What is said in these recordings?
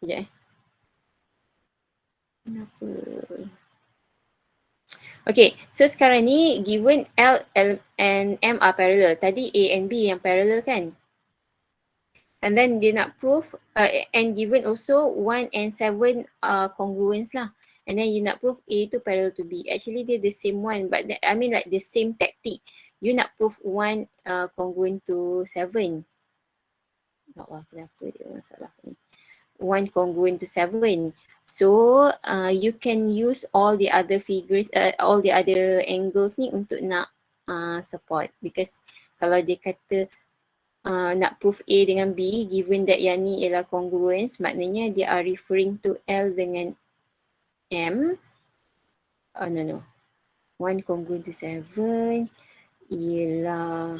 Sekejap Kenapa? Okay, so sekarang ni given L and M are parallel. Tadi A and B yang parallel kan? And then dia nak prove and given also 1 and 7 are congruence lah. And then you nak prove A tu parallel to B. Actually dia the same one, but I mean like the same tactic. You nak prove 1 congruent to 7. Allah, kenapa dia masalah ni? 1 congruent to 7. So you can use all the other figures, all the other angles ni untuk nak support. Because kalau dia kata nak prove A dengan B, given that yang ni ialah congruence, maknanya they are referring to L dengan M. Oh no. 1 congruent to 7 ialah,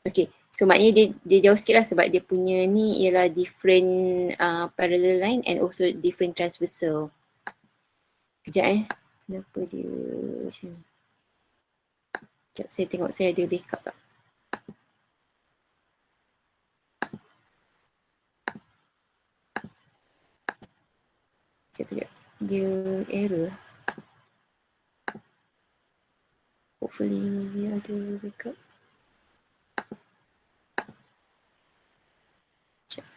okay, so maknanya dia jauh sikit lah sebab dia punya ni ialah different parallel line and also different transversal. Kejap kenapa dia macam ni? Sekejap saya tengok saya ada backup tak. Sekejap. Dia error. Hopefully dia ada backup. Sekejap.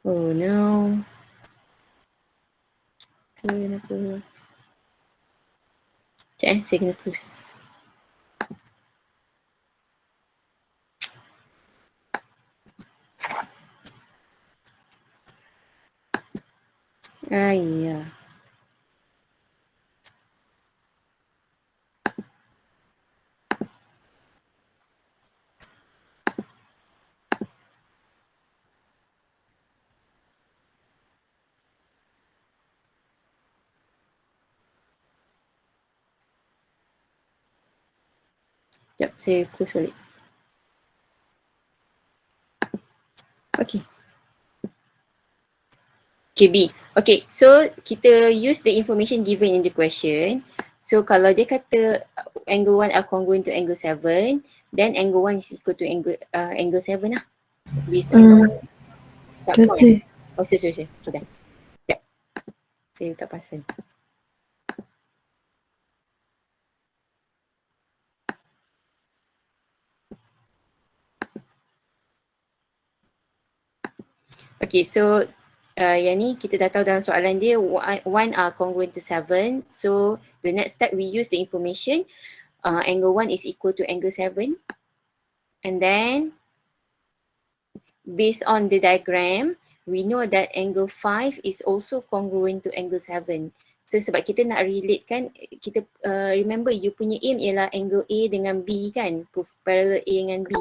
Oh no. Kenapa? Sekejap saya kena close. Ya. Sekejap saya close balik. Okay. Okay, B. Okay, so kita use the information given in the question. So kalau dia kata angle 1 are congruent to angle 7, then angle 1 is equal to angle 7 lah. Tak point. Oh, sorry. Sudah. Sekejap. Saya tak pasal. Okay, so yang ni kita dah tahu dalam soalan dia 1 are congruent to 7. So the next step we use the information angle 1 is equal to angle 7. And then based on the diagram, we know that angle 5 is also congruent to angle 7. So sebab kita nak relate kan, kita remember you punya aim ialah angle A dengan B kan, proof parallel A dengan B.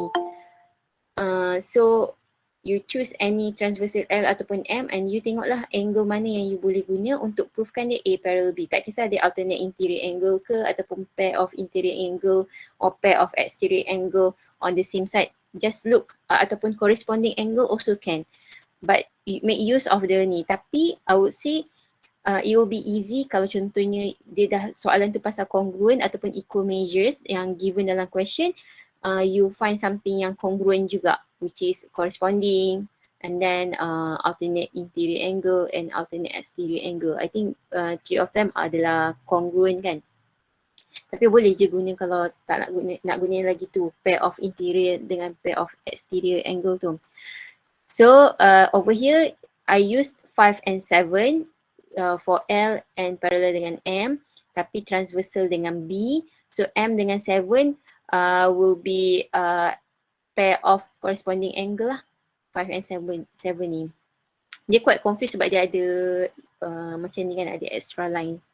So you choose any transversal L ataupun M and you tengoklah angle mana yang you boleh guna untuk proofkan dia A parallel B. Tak kisah dia alternate interior angle ke ataupun pair of interior angle or pair of exterior angle on the same side. Just look ataupun corresponding angle also can. But you make use of the ni. Tapi I would say it will be easy kalau contohnya dia dah soalan tu pasal congruent ataupun equal measures yang given dalam question. You find something yang congruent juga, which is corresponding and then alternate interior angle and alternate exterior angle. I think three of them adalah congruent kan. Tapi boleh je guna kalau tak nak guna lagi tu, pair of interior dengan pair of exterior angle tu. So over here I used 5 and 7 for L and parallel dengan M, tapi transversal dengan B. So M dengan 7 will be pair of corresponding angle lah, 5 and 7 ni. Dia quite confused sebab dia ada macam ni kan, ada extra lines.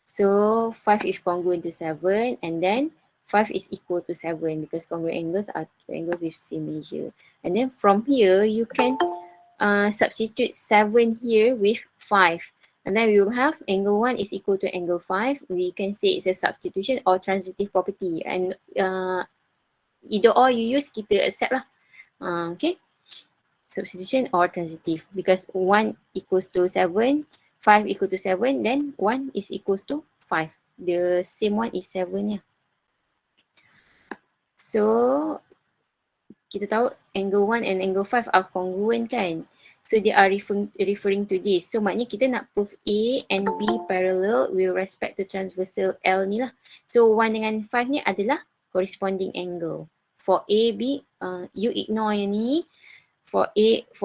So 5 is congruent to 7 and then 5 is equal to 7 because congruent angles are two angles with same measure. And then from here you can substitute 7 here with 5. And then we will have angle 1 is equal to angle 5. We can say it's a substitution or transitive property. And either or you use, kita accept lah. Okay. Substitution or transitive. Because 1 equals to 7, 5 equal to 7, then 1 is equals to 5. The same one is 7 ya. So kita tahu angle 1 and angle 5 are congruent kan. So they are referring to this. So maknanya kita nak prove A and B parallel with respect to transversal L ni lah. So 1 dengan 5 ni adalah corresponding angle. For A, B, you ignore yang ni. For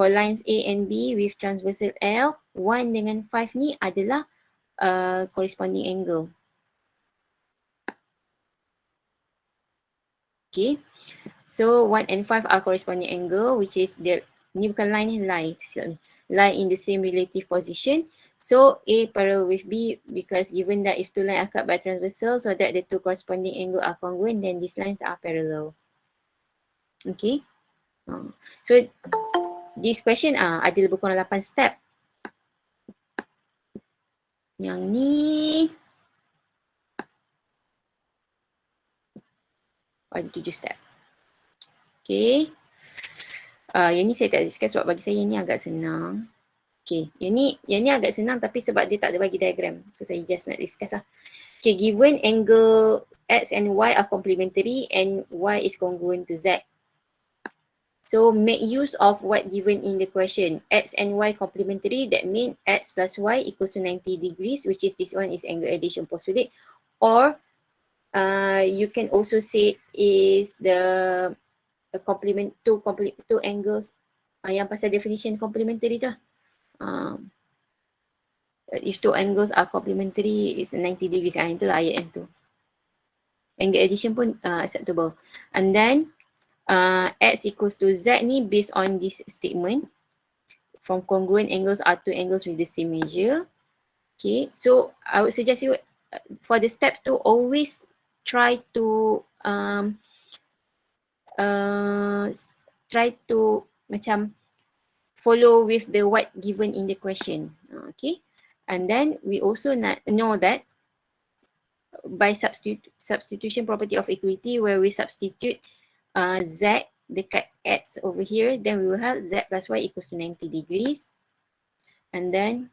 lines A and B with transversal L, 1 dengan 5 ni adalah corresponding angle. Okay. So 1 and 5 are corresponding angle, which is ni bukan line ni, lie in the same relative position. So A parallel with B, because given that if two lines are cut by transversal, so that the two corresponding angle are congruent, then these lines are parallel. Okay. So this question ada lebih kurang 8 step. Yang ni ada 7 step. Okay. Yang ni saya tak discuss sebab bagi saya yang ni agak senang. Okay, yang ni agak senang tapi sebab dia tak ada bagi diagram. So saya just nak discuss lah. Okay, given angle X and Y are complementary and Y is congruent to Z. So make use of what given in the question. X and Y complementary, that means X plus Y equals to 90 degrees, which is this one is angle addition postulate. Or you can also say is the two angles yang pasal definition complementary tu lah. If two angles are complementary, it's 90 degrees. Itulah ayat yang tu. Angle addition pun acceptable. And then X equals to Z ni based on this statement. From congruent angles are two angles with the same measure. Okay, so I would suggest you for the step 2 always try to macam follow with the what given in the question. Okay, and then we also know that by substitution property of equality, where we substitute Z dekat X over here, then we will have Z plus Y equals to 90 degrees. And then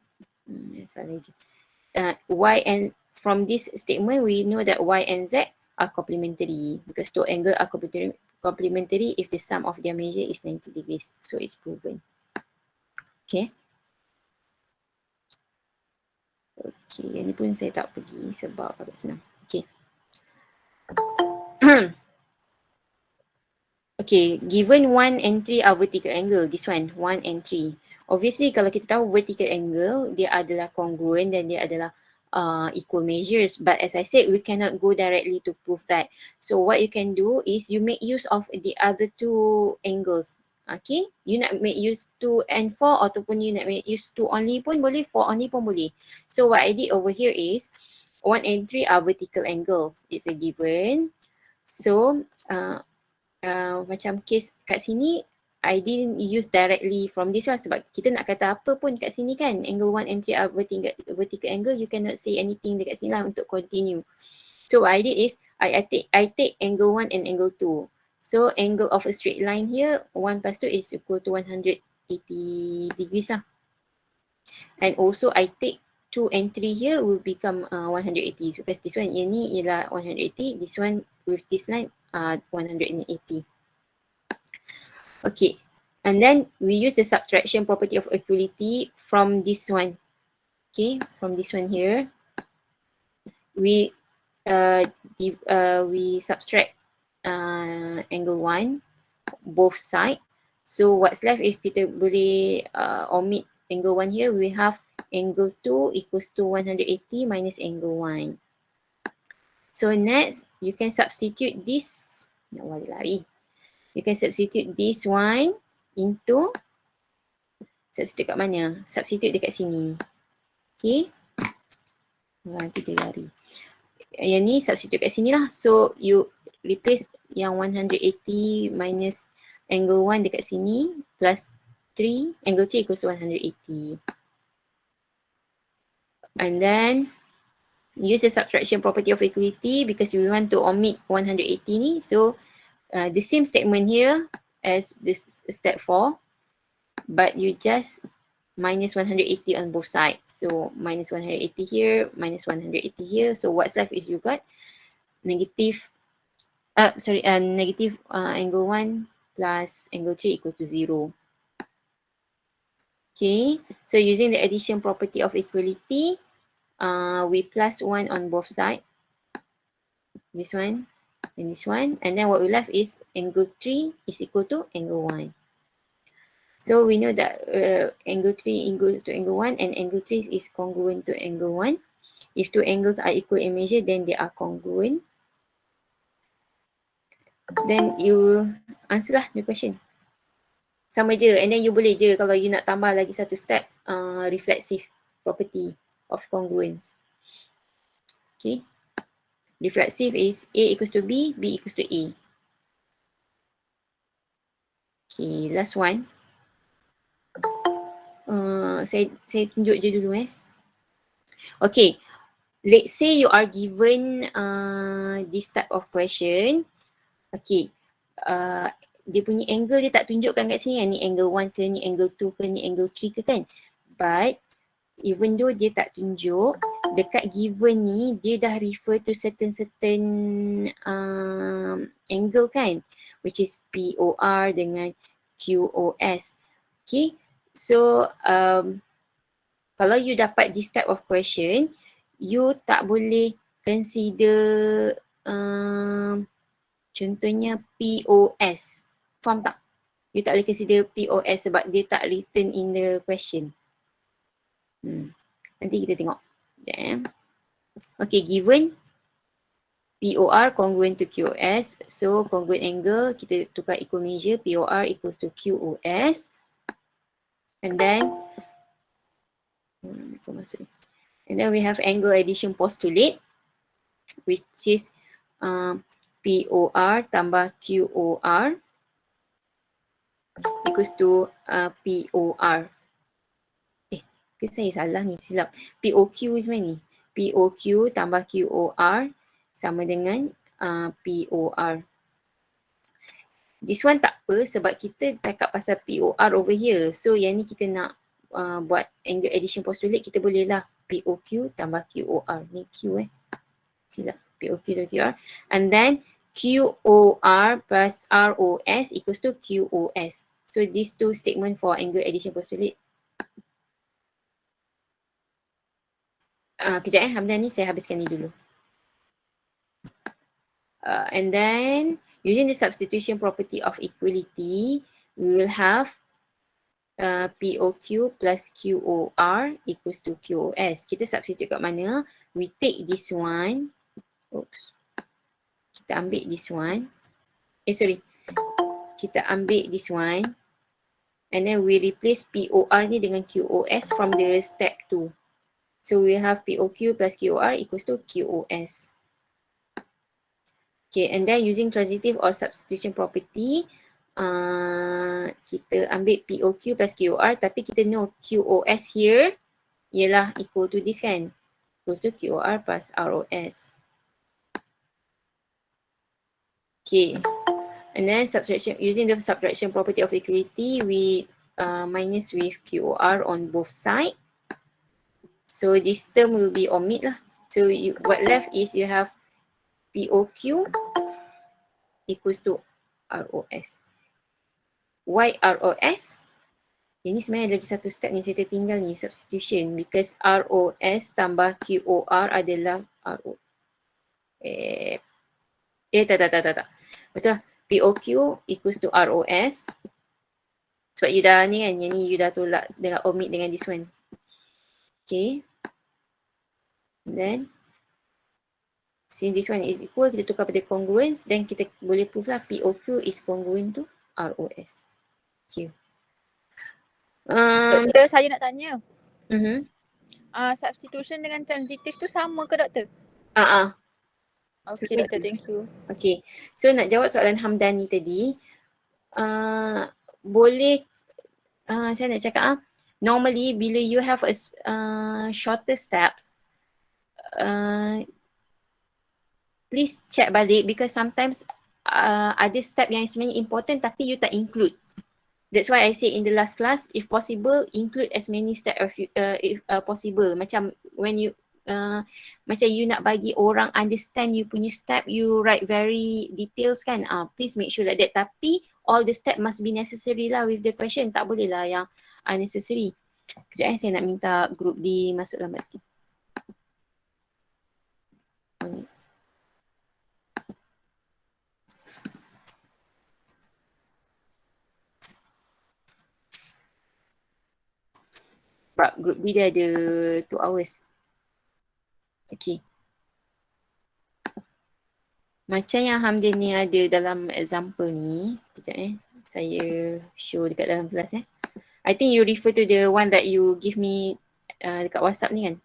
Y, and from this statement we know that Y and Z are complementary because two angles are complementary if the sum of their measure is 90 degrees. So it's proven. Okay. Okay, yang ni pun saya tak pergi sebab agak senang. Okay. Okay, given 1 and 3 are vertical angle, this one, 1 and 3. Obviously, kalau kita tahu vertical angle, dia adalah congruent dan dia adalah equal measures. But as I said, we cannot go directly to prove that. So what you can do is you make use of the other two angles. Okay, you nak make use 2 and 4 ataupun you nak make use 2 only pun boleh, 4 only pun boleh. So what I did over here is 1 and 3 are vertical angles. It's a given. So macam case kat sini, I didn't use directly from this one sebab kita nak kata apa pun kat sini kan, angle 1 and 3 are vertical angle, you cannot say anything dekat sini lah untuk continue. So what I did is, I take angle 1 and angle 2. So angle of a straight line here, 1 plus 2 is equal to 180 degrees lah. And also I take 2 and 3 here will become 180 because this one, yang ni ialah 180, this one with this line 180. Okay, and then we use the subtraction property of equality from this one. Okay, from this one here, we subtract angle 1 both side. So what's left if kita boleh omit angle 1 here, we have angle 2 equals to 180 minus angle 1. So next, you can substitute this, you can substitute this one into, substitute kat mana? Substitute dekat sini. Okay. Nanti dia lari. Yang ni substitute kat sini lah. So you replace yang 180 minus angle 1 dekat sini plus 3, angle 3 equals to 180. And then use the subtraction property of equality because we want to omit 180 ni. So the same statement here as this step 4, but you just minus 180 on both sides. So minus 180 here, minus 180 here. So what's left is you got negative negative angle 1 plus angle 3 equal to 0. Okay, so using the addition property of equality, we plus 1 on both sides. This one and this one. And then what we left is angle 3 is equal to angle 1. So we know that angle 3 equals to angle 1 and angle 3 is congruent to angle 1. If two angles are equal in measure, then they are congruent. Then you answer lah the question. Sama je. And then you boleh je kalau you nak tambah lagi satu step, reflexive property of congruence. Okay. Reflexive is A equals to B, B equals to A. Okay, last one. Saya tunjuk je dulu Okay, let's say you are given this type of question. Okay, dia punya angle dia tak tunjukkan kat sini kan, ni angle 1 ke, ni angle 2 ke, ni angle 3 ke kan. But even though dia tak tunjuk, dekat given ni dia dah refer to certain angle kan, which is POR dengan QOS. Okay, so kalau you dapat this type of question, you tak boleh consider contohnya POS. Faham tak? You tak boleh consider POS sebab dia tak written in the question. Nanti kita tengok. Sekejap Okay, given POR congruent to QOS. So congruent angle, kita tukar equal measure. POR equals to QOS. And then we have angle addition postulate, which is POR tambah QOR equals to POR. Ke saya salah ni, silap. POQ sebenarnya ni. POQ tambah QOR sama dengan POR. This one tak apa sebab kita cakap pasal POR over here. So yang ni kita nak buat angle addition postulate, kita boleh lah POQ tambah QOR. Ni Q silap. POQ tambah QOR. And then QOR plus ROS equals to QOS. So these two statement for angle addition postulate. Kejap Hamdan ni saya habiskan ni dulu. And then using the substitution property of equality, we will have POQ plus QOR equals to QOS. Kita substitute kat mana? We take this one. Oops. Kita ambil this one. Kita ambil this one. And then we replace POR ni dengan QOS from the step 2. So we have POQ plus QOR equals to QOS. Okay, and then using transitive or substitution property, kita ambil POQ plus QOR, tapi kita know QOS here ialah equal to this kan, equals to QOR plus ROS. Okay, and then subtraction, using the subtraction property of equality, we minus with QOR on both sides. So this term will be omit lah. So what left is you have POQ equals to ROS. Why ROS? Ini sebenarnya lagi satu step ni saya tertinggal ni, substitution, because ROS tambah QOR adalah tak. Betul. POQ equals to ROS. Sebab you dah ni kan, yang ni you dah tolak dengan omit dengan this one. Okay. And then since this one is equal, kita tukar pada congruence, then kita boleh prove lah POQ is congruent to ROS. Okay. Doktor, saya nak tanya. Substitution dengan transitive tu sama ke doktor? Okay doktor, thank you. Okay, so nak jawab soalan Hamdani tadi, boleh, saya nak cakap normally bila you have a shorter steps, please check balik because sometimes ada step yang sebenarnya important tapi you tak include. That's why I say in the last class, if possible, include as many steps if possible. Macam when you macam you nak bagi orang understand you punya step, you write very details kan, please make sure like that. Tapi all the step must be necessary lah with the question, tak boleh lah yang unnecessary. Kejap saya nak minta group D masuk lambat sikit. Sebab group B dia ada 2 hours. Okay. Macam yang Hamdan ni ada dalam example ni. Sekejap saya show dekat dalam kelas I think you refer to the one that you give me dekat WhatsApp ni kan.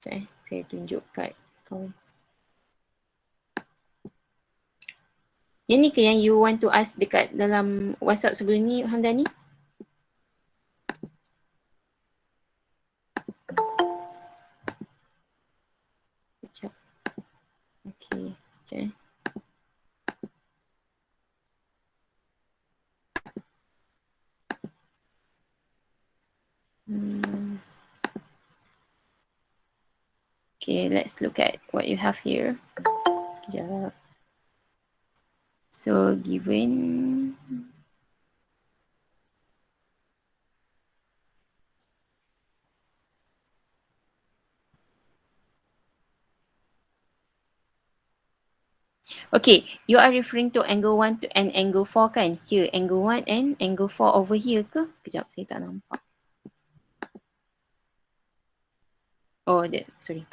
Sekejap. Saya tunjuk kat kawan. Yang ni ke yang you want to ask dekat dalam WhatsApp sebelum ni, Hamdani? Sekejap. Okay. Sekejap Okay, let's look at what you have here. Sekejap. So, given okay, you are referring to angle 1 and angle 4 kan? Here, angle 1 and angle 4 over here ke? Kejap, saya tak nampak. Oh, that, sorry.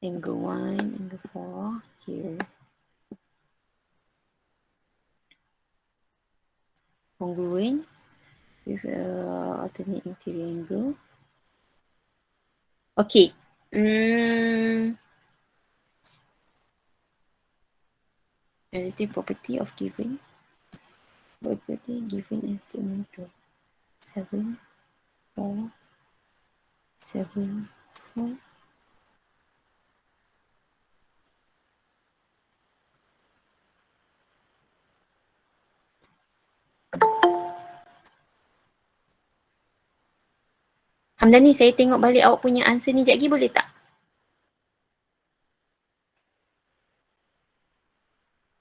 Angle 1, angle 4, here. Congruent with alternate interior angle. Okay. Relative property of given. Property given and statement 2. 7, 4, 7, 4. Hamdani, saya tengok balik awak punya answer ni sekejap lagi boleh tak?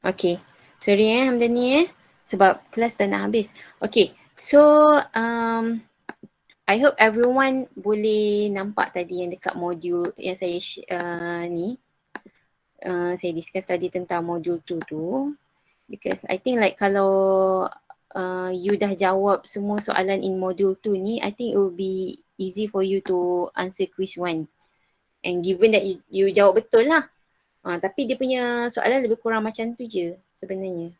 Okay. Sorry Hamdani sebab kelas dah nak habis. Okay. So, I hope everyone boleh nampak tadi yang dekat modul yang saya ni. Saya discuss tadi tentang modul 2 tu. Because I think like kalau you dah jawab semua soalan in modul 2 ni, I think it will be easy for you to answer quiz 1. And given that you jawab betul lah. Tapi dia punya soalan lebih kurang macam tu je sebenarnya.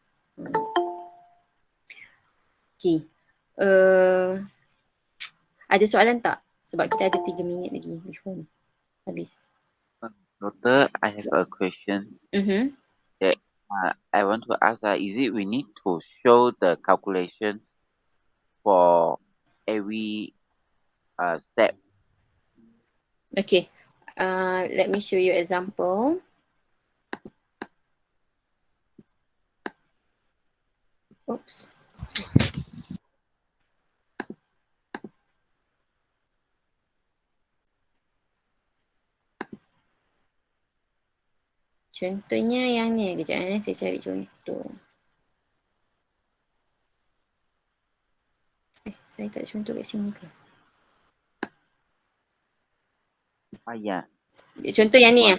Okay. Ada soalan tak? Sebab kita ada 3 minit lagi before ni habis. Doctor, I have a question. That I want to ask, is it we need to show the calculations for every step? Okay. Let me show you example. Oops. Contohnya yang ni, kejap saya cari contoh. Saya tak ada contoh kat sini ke? Yeah. Contoh yang ni ya?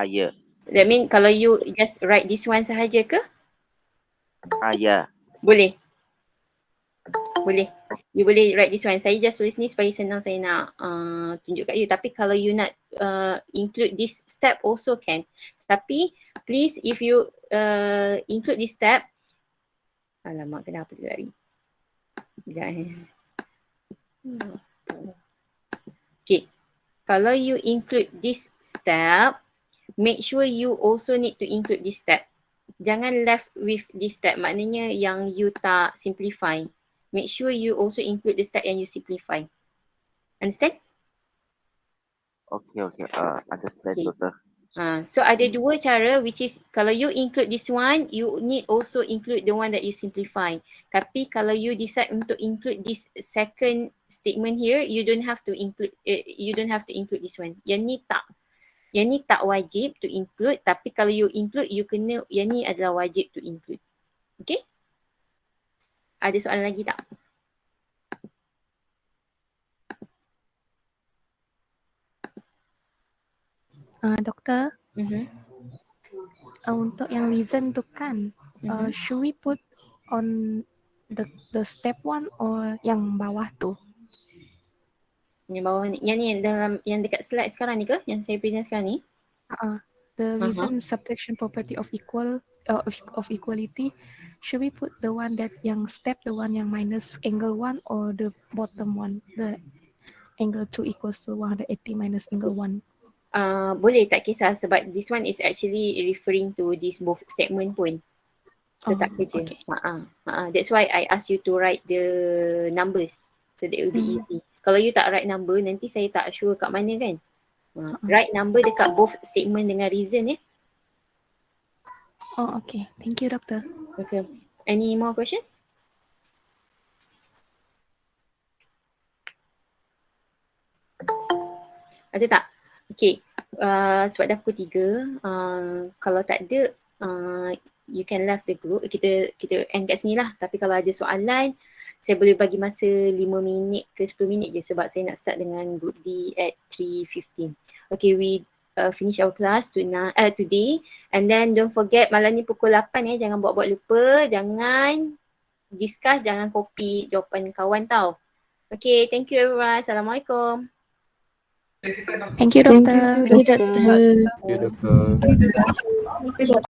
Yeah. That mean kalau you just write this one sahaja ke? Yeah. Boleh. Boleh. You boleh write this one. Saya just tulis ni supaya senang saya nak tunjuk kat you. Tapi kalau you nak include this step also can. Tapi please if you include this step. Alamak, kenapa dia lari? Sekejap. Okay. Kalau you include this step, make sure you also need to include this step. Jangan left with this step. Maknanya yang you tak simplify. Make sure you also include the step yang you simplify. Understand? Okay. Understand, Okay. Doctor. So ada dua cara, which is kalau you include this one, you need also include the one that you simplify. Tapi kalau you decide untuk include this second statement here, you don't have to include this one. Yang ni tak wajib to include, tapi kalau you include, you kena, yang ni adalah wajib to include. Okay? Ada soalan lagi tak? Doktor, untuk yang reason tu kan, should we put on the step 1 or yang bawah tu? Yang bawah ni, yang ni yang dekat slide sekarang ni ke? Yang saya present sekarang ni? The reason subtraction property of equality, should we put the one that yang step, the one yang minus angle 1 or the bottom one, the angle 2 equals to 180 minus angle 1? Boleh, tak kisah, sebab this one is actually referring to this both statement pun. Tetap kerja. Okay. That's why I ask you to write the numbers so that it will be easy. Kalau you tak write number, nanti saya tak sure kat mana kan. Write number dekat both statement dengan reason ya. Okay. Thank you, Doctor. Okay. Any more question? Ada tak? Okay. Sebab dah pukul 3, kalau tak ada, you can left the group. Kita end kat sini lah. Tapi kalau ada soalan, saya boleh bagi masa 5 minit ke 10 minit je sebab saya nak start dengan group D at 3:15. Okay, we finish our class today. And then don't forget malam ni pukul 8 jangan buat-buat lupa. Jangan discuss, jangan copy jawapan kawan tau. Okay, thank you everyone. Assalamualaikum. Thank you, Doctor. Thank you, Doctor. Okay, Doctor.